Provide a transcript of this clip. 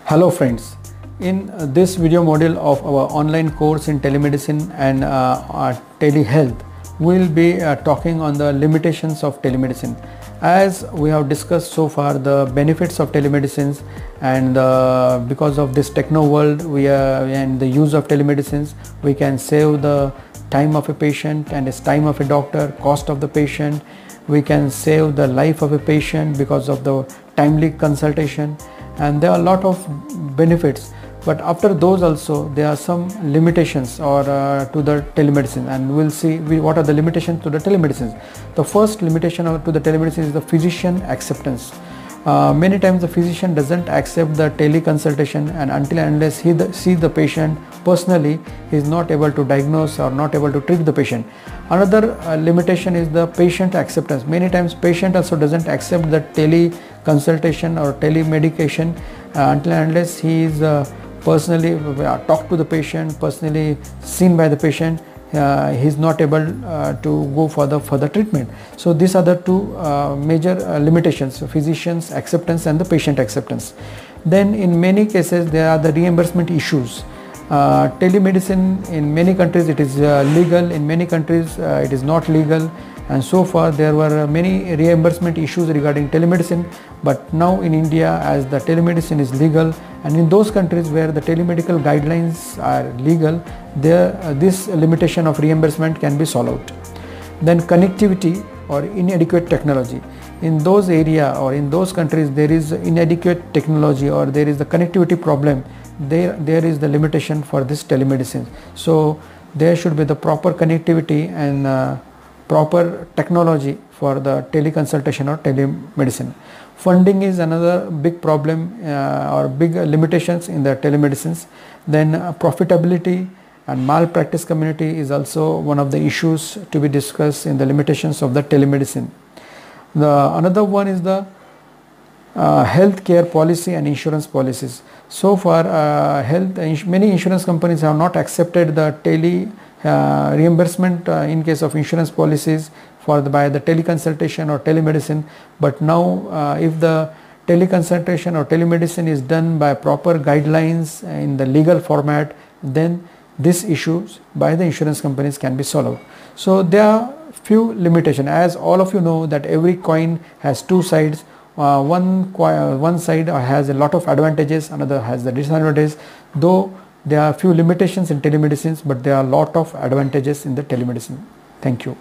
Hello friends, in this video module of our online course in telemedicine and telehealth, we will be talking on the limitations of telemedicine. As we have discussed so far the benefits of telemedicine and because of this techno world and the use of telemedicine, we can save the time of a patient and its time of a doctor, cost of the patient. We can save the life of a patient because of the timely consultation, and there are a lot of benefits, but after those also there are some limitations to the telemedicine, and we'll see what are the limitations to the telemedicine. The first limitation to the telemedicine is the physician acceptance. Many times the physician doesn't accept the teleconsultation, and until and unless he sees the patient personally, he is not able to diagnose or not able to treat the patient. Another limitation is the patient acceptance. Many times patient also doesn't accept the teleconsultation or telemedication until and unless he is personally talked to the patient, personally seen by the patient. He is not able to go for the treatment. So these are the two major limitations: physician's acceptance and the patient acceptance. Then in many cases there are the reimbursement issues. Telemedicine in many countries it is legal, in many countries it is not legal, and so far there were many reimbursement issues regarding telemedicine. But now in India, as the telemedicine is legal, and in those countries where the telemedical guidelines are legal, this limitation of reimbursement can be solved out. Then connectivity or inadequate technology. In those areas or in those countries there is inadequate technology or there is the connectivity problem, there is the limitation for this telemedicine. So there should be the proper connectivity and proper technology for the teleconsultation or telemedicine. Funding is another big problem or big limitations in the telemedicines. Then profitability and malpractice community is also one of the issues to be discussed in the limitations of the telemedicine. Another one is the healthcare policy and insurance policies. So far many insurance companies have not accepted the reimbursement in case of insurance policies by the teleconsultation or telemedicine. But now if the teleconsultation or telemedicine is done by proper guidelines in the legal format, then these issues by the insurance companies can be solved. So there are few limitations. As all of you know that every coin has two sides. One side has a lot of advantages, another has the disadvantages. Though there are few limitations in telemedicine, but there are a lot of advantages in the telemedicine. Thank you.